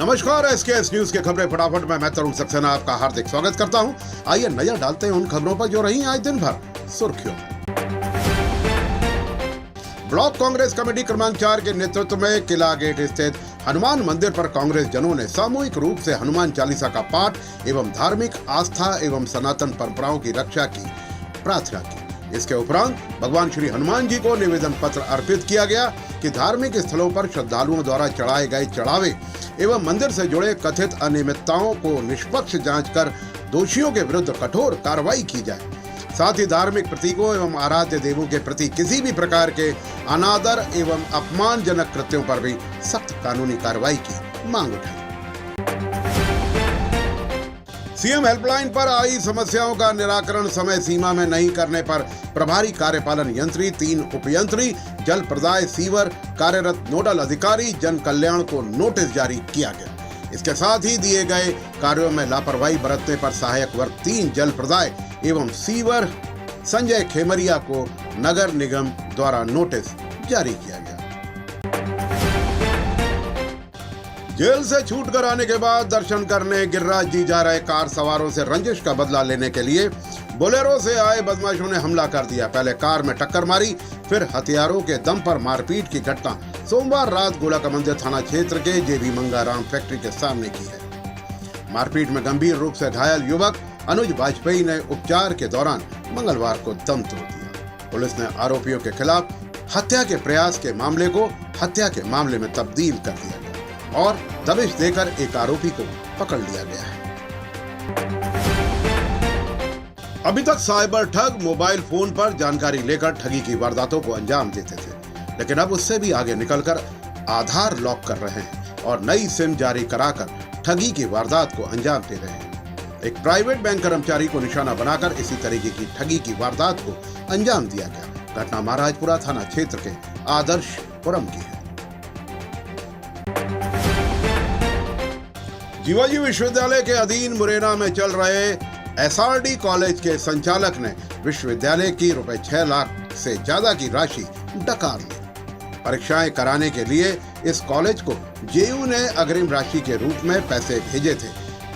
नमस्कार, SKS news के खबरें फटाफट में मैं तरुण सक्सेना आपका हार्दिक स्वागत करता हूं। आइए नजर डालते हैं उन खबरों पर जो रही आज दिन भर सुर्खियों में। ब्लॉक कांग्रेस कमेटी क्रमांक 4 के नेतृत्व में किला गेट स्थित हनुमान मंदिर पर कांग्रेस जनों ने सामूहिक रूप से हनुमान चालीसा का पाठ एवं धार्मिक आस्था एवं सनातन परंपराओं की रक्षा की प्रार्थना की। इसके उपरांत भगवान श्री हनुमान जी को निवेदन पत्र अर्पित किया गया कि धार्मिक स्थलों पर श्रद्धालुओं द्वारा चढ़ाए गए चढ़ावे एवं मंदिर से जुड़े कथित अनियमितताओं को निष्पक्ष जांच कर दोषियों के विरुद्ध कठोर कार्रवाई की जाए। साथ ही धार्मिक प्रतीकों एवं आराध्य देवों के प्रति किसी भी प्रकार के अनादर एवं अपमानजनक कृत्यों पर भी सख्त कानूनी कार्रवाई की मांग उठाई। सीएम हेल्पलाइन पर आई समस्याओं का निराकरण समय सीमा में नहीं करने पर प्रभारी कार्यपालन यंत्री, 3 उपयंत्री, जल प्रदाय सीवर कार्यरत नोडल अधिकारी, जन कल्याण को नोटिस जारी किया गया। इसके साथ ही दिए गए कार्यों में लापरवाही बरतने पर सहायक वर्ग 3 जल प्रदाय एवं सीवर संजय खेमरिया को नगर निगम द्वारा नोटिस जारी किया गया। जेल से छूट कर आने के बाद दर्शन करने गिरिराज जी जा रहे कार सवारों से रंजिश का बदला लेने के लिए बोलेरो से आए बदमाशों ने हमला कर दिया। पहले कार में टक्कर मारी, फिर हथियारों के दम पर मारपीट की घटना सोमवार रात गोला का मंदिर थाना क्षेत्र के जेबी मंगाराम फैक्ट्री के सामने की है। मारपीट में गंभीर रूप से घायल युवक अनुज वाजपेयी ने उपचार के दौरान मंगलवार को दम तोड़ दिया। पुलिस ने आरोपियों के खिलाफ हत्या के प्रयास के मामले को हत्या के मामले में तब्दील कर दिया गया और दबिश देकर एक आरोपी को पकड़ लिया गया है। अभी तक साइबर ठग मोबाइल फोन पर जानकारी लेकर ठगी की वारदातों को अंजाम देते थे, लेकिन अब उससे भी आगे निकलकर आधार लॉक कर रहे हैं और नई सिम जारी कराकर ठगी की वारदात को अंजाम दे रहे हैं। एक प्राइवेट बैंक कर्मचारी को निशाना बनाकर इसी तरीके की ठगी की वारदात को अंजाम दिया गया। घटना महाराजपुरा थाना क्षेत्र के आदर्शपुरम की है। जीवाजी विश्वविद्यालय के अधीन मुरैना में चल रहे एसआरडी कॉलेज के संचालक ने विश्वविद्यालय की ₹6 लाख से ज्यादा की राशि डकार ली। परीक्षाएं कराने के लिए इस कॉलेज को जेयू ने अग्रिम राशि के रूप में पैसे भेजे थे।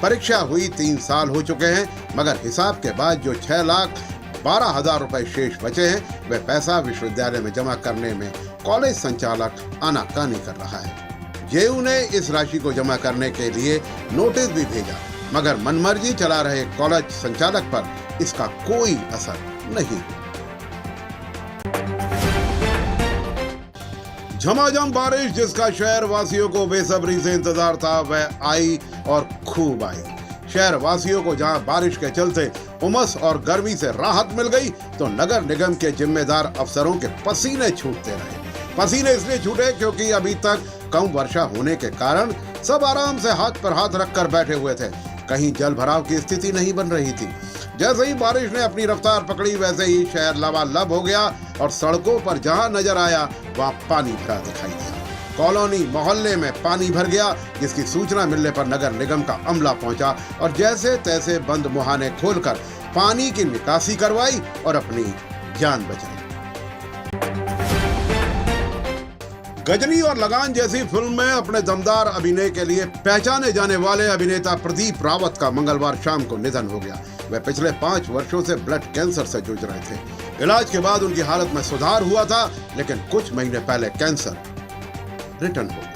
परीक्षा हुई 3 साल हो चुके हैं, मगर हिसाब के बाद जो ₹6,12,000 शेष बचे हैं, वह पैसा विश्वविद्यालय में जमा करने में कॉलेज संचालक आनाकानी कर रहा है। जेयू ने इस राशि को जमा करने के लिए नोटिस भी भेजा, मगर मनमर्जी चला रहे कॉलेज संचालक पर इसका कोई असर नहीं। झमाझम बारिश जिसका शहर वासियों को बेसब्री से इंतजार था, वह आई और खूब आई। शहर वासियों को जहां बारिश के चलते उमस और गर्मी से राहत मिल गई, तो नगर निगम के जिम्मेदार अफसरों के पसीने छूटते रहे। पसीने इसलिए छूटे क्योंकि अभी तक कम वर्षा होने के कारण सब आराम से हाथ पर हाथ रखकर बैठे हुए थे। कहीं जल भराव की स्थिति नहीं बन रही थी। जैसे ही बारिश ने अपनी रफ्तार पकड़ी, वैसे ही शहर लबालब हो गया और सड़कों पर जहां नजर आया वहां पानी भरा दिखाई दिया। कॉलोनी मोहल्ले में पानी भर गया, जिसकी सूचना मिलने पर नगर निगम का अमला पहुंचा और जैसे तैसे बंद मुहाने खोलकर पानी की निकासी करवाई और अपनी जान बचाई। गजनी और लगान जैसी फिल्म में अपने दमदार अभिनय के लिए पहचाने जाने वाले अभिनेता प्रदीप रावत का मंगलवार शाम को निधन हो गया। वे पिछले 5 वर्षों से ब्लड कैंसर से जूझ रहे थे। इलाज के बाद उनकी हालत में सुधार हुआ था, लेकिन कुछ महीने पहले कैंसर रिटर्न हो गया।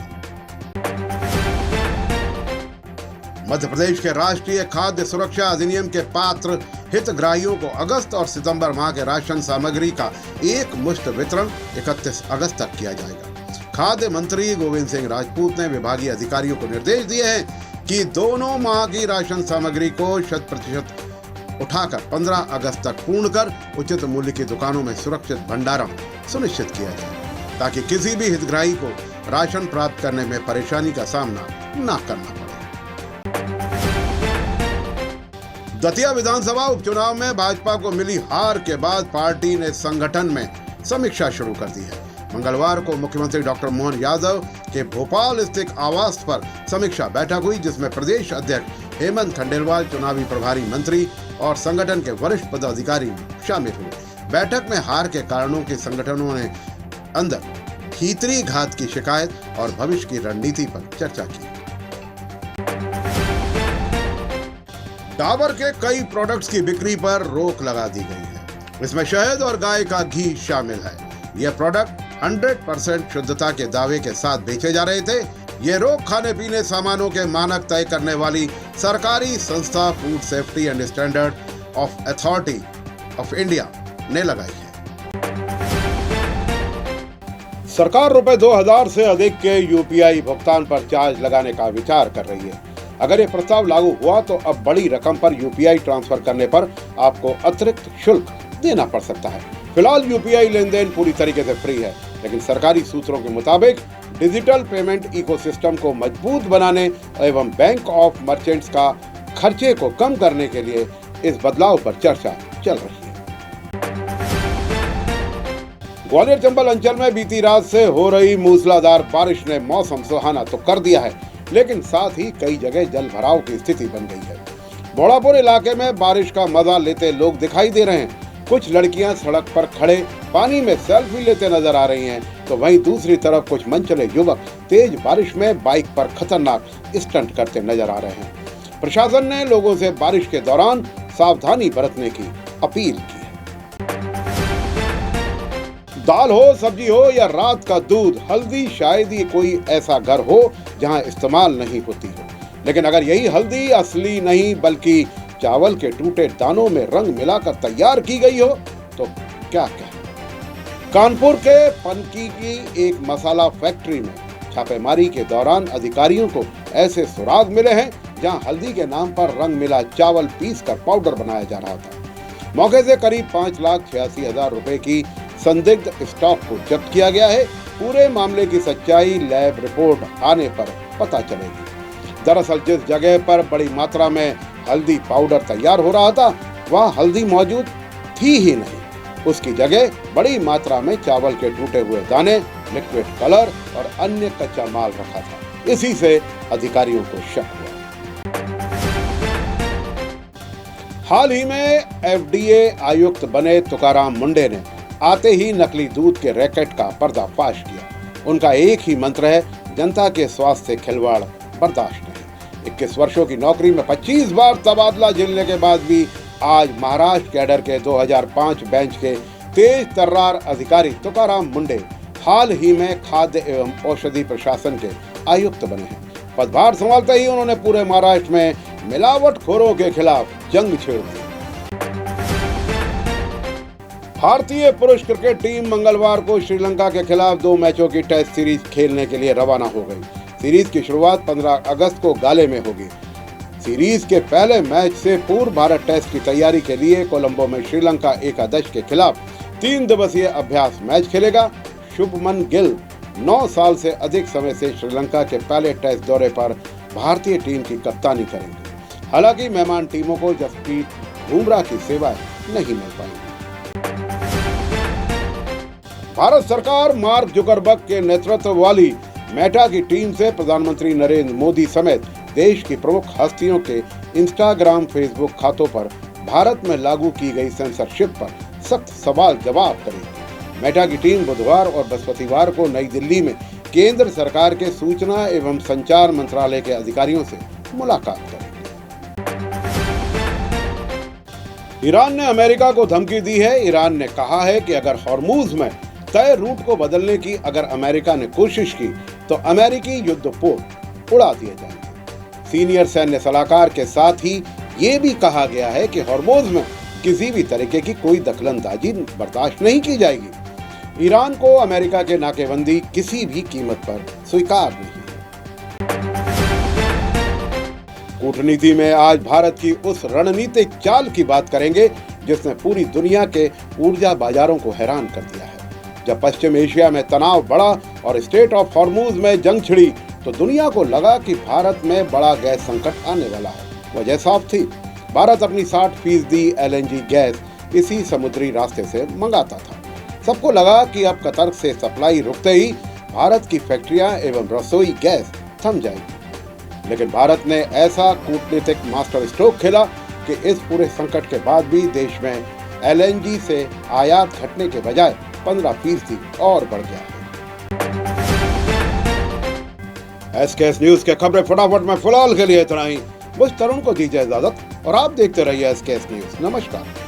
मध्य प्रदेश के राष्ट्रीय खाद्य सुरक्षा अधिनियम के पात्र हितग्राहियों को अगस्त और सितंबर माह के राशन सामग्री का एक मुश्त वितरण 31 अगस्त तक किया जाएगा। खाद्य मंत्री गोविंद सिंह राजपूत ने विभागीय अधिकारियों को निर्देश दिए हैं कि दोनों माह की राशन सामग्री को 100% उठाकर 15 अगस्त तक पूर्ण कर उचित मूल्य की दुकानों में सुरक्षित भंडारण सुनिश्चित किया जाए, ताकि किसी भी हितग्राही को राशन प्राप्त करने में परेशानी का सामना न करना पड़े। दतिया विधानसभा उपचुनाव में भाजपा को मिली हार के बाद पार्टी ने संगठन में समीक्षा शुरू कर दी है। मंगलवार को मुख्यमंत्री डॉक्टर मोहन यादव के भोपाल स्थित आवास पर समीक्षा बैठक हुई, जिसमें प्रदेश अध्यक्ष हेमंत खंडेलवाल, चुनावी प्रभारी मंत्री और संगठन के वरिष्ठ पदाधिकारी शामिल हुए। बैठक में हार के कारणों के संगठनों ने अंदर भीतरी घात की शिकायत और भविष्य की रणनीति पर चर्चा की। डाबर के कई प्रोडक्ट्स की बिक्री पर रोक लगा दी गई है। इसमें शहद और गाय का घी शामिल है। यह प्रोडक्ट 100% शुद्धता के दावे के साथ बेचे जा रहे थे। ये रोक खाने पीने सामानों के मानक तय करने वाली सरकारी संस्था food safety and standard of authority of India ने लगाई है। सरकार रुपए 2000 से अधिक के यूपीआई भुगतान पर चार्ज लगाने का विचार कर रही है। अगर ये प्रस्ताव लागू हुआ तो अब बड़ी रकम पर यूपीआई ट्रांसफर करने पर आपको अतिरिक्त शुल्क देना पड़ सकता है। फिलहाल यूपीआई लेन देन पूरी तरीके से फ्री है, लेकिन सरकारी सूत्रों के मुताबिक डिजिटल पेमेंट इकोसिस्टम को मजबूत बनाने एवं बैंक ऑफ मर्चेंट्स का खर्चे को कम करने के लिए इस बदलाव पर चर्चा चल रही है। ग्वालियर चंबल अंचल में बीती रात से हो रही मूसलाधार बारिश ने मौसम सुहाना तो कर दिया है, लेकिन साथ ही कई जगह जल भराव की स्थिति बन गई है। बोड़ापुर इलाके में बारिश का मजा लेते लोग दिखाई दे रहे हैं। कुछ लड़कियां सड़क पर खड़े पानी में सेल्फी लेते नजर आ रही हैं, तो वहीं दूसरी तरफ कुछ मनचले युवक तेज बारिश में बाइक पर खतरनाक स्टंट करते नजर आ रहे हैं। प्रशासन ने लोगों से बारिश के दौरान सावधानी बरतने की अपील की है। दाल हो, सब्जी हो या रात का दूध, हल्दी शायद ही कोई ऐसा घर हो जहां इस्तेमाल नहीं होती हो, लेकिन अगर यही हल्दी असली नहीं बल्कि चावल के टूटे दानों में रंग मिलाकर तैयार की गई हो तो क्या कहें। कानपुर के पनकी की एक मसाला फैक्ट्री में छापेमारी के दौरान अधिकारियों को ऐसे सुराग मिले हैं जहां हल्दी के नाम पर रंग मिला चावल पीसकर पाउडर बनाया जा रहा था। मौके से करीब 5,86,000 रुपए की संदिग्ध स्टॉक को जब्त किया गया है। पूरे मामले की सच्चाई लैब रिपोर्ट आने पर पता चलेगी। दरअसल जिस जगह पर बड़ी मात्रा में हल्दी पाउडर तैयार हो रहा था वह हल्दी मौजूद थी ही नहीं, उसकी जगह बड़ी मात्रा में चावल के टूटे हुए दाने, लिक्विड कलर और अन्य कच्चा माल रखा था। इसी से अधिकारियों को शक हुआ। हाल ही में एफडीए आयुक्त बने तुकाराम मुंडे ने आते ही नकली दूध के रैकेट का पर्दाफाश किया। उनका एक ही मंत्र है, जनता के स्वास्थ्य से खिलवाड़ बर्दाश्त नहीं। 21 वर्षों की नौकरी में 25 बार तबादला झेलने के बाद भी आज महाराष्ट्र कैडर के 2005 बेंच के तेज तर्रार अधिकारी तुकाराम मुंडे हाल ही में खाद्य एवं औषधि प्रशासन के आयुक्त बने हैं। पदभार संभालते ही उन्होंने पूरे महाराष्ट्र में मिलावटखोरों के खिलाफ जंग छेड़ दी। भारतीय पुरुष क्रिकेट टीम मंगलवार को श्रीलंका के खिलाफ 2 मैचों की टेस्ट सीरीज खेलने के लिए रवाना हो गई। सीरीज की शुरुआत 15 अगस्त को गाले में होगी। सीरीज के पहले मैच से पूर्व भारत टेस्ट की तैयारी के लिए कोलंबो में श्रीलंका एकादश के खिलाफ 3 दिवसीय अभ्यास मैच खेलेगा। शुभमन गिल 9 साल से अधिक समय से श्रीलंका के पहले टेस्ट दौरे पर भारतीय टीम की कप्तानी करेंगे। हालांकि मेहमान टीमों को जसप्रीत बुमराह की सेवाएं नहीं मिल पाएंगी। भारत सरकार मार्क जुकरबर्ग के नेतृत्व वाली मेटा की टीम से प्रधानमंत्री नरेंद्र मोदी समेत देश की प्रमुख हस्तियों के इंस्टाग्राम, फेसबुक खातों पर भारत में लागू की गई सेंसरशिप पर सख्त सवाल जवाब करेगी। मेटा की टीम बुधवार और बृहस्पतिवार को नई दिल्ली में केंद्र सरकार के सूचना एवं संचार मंत्रालय के अधिकारियों से मुलाकात करेगी। ईरान ने अमेरिका को धमकी दी है। ईरान ने कहा है कि अगर हॉर्मूज में तय रूट को बदलने की अगर अमेरिका ने कोशिश की तो अमेरिकी युद्धपोत उड़ा दिए जाएंगे। सीनियर सैन्य सलाहकार के साथ ही ये भी कहा गया है कि हॉर्मूज में किसी भी तरीके की कोई दखलंदाजी बर्दाश्त नहीं की जाएगी। ईरान को अमेरिका के नाकेबंदी किसी भी कीमत पर स्वीकार नहीं है। कूटनीति में आज भारत की उस रणनीतिक चाल की बात करेंगे जिसने पूरी दुनिया के ऊर्जा बाजारों को हैरान कर दिया है। जब पश्चिम एशिया में तनाव बढ़ा और स्टेट ऑफ हॉर्मूज में जंग छिड़ी तो दुनिया को लगा कि भारत में बड़ा गैस संकट आने वाला है। वजह साफ थी, भारत अपनी 60% LNG गैस इसी समुद्री रास्ते से मंगाता था। सबको लगा कि अब कतर से सप्लाई रुकते ही भारत की फैक्ट्रियां एवं रसोई गैस थम जाएगी। लेकिन भारत ने ऐसा कूटनीतिक मास्टर स्ट्रोक खेला कि इस पूरे संकट के बाद भी देश में LNG से आयात घटने के बजाय 15% और बढ़ गया है। SKS न्यूज के खबरें फटाफट में फिलहाल के लिए इतना ही। उस तरुण को दीजिए इजाजत और आप देखते रहिए SKS न्यूज। नमस्कार।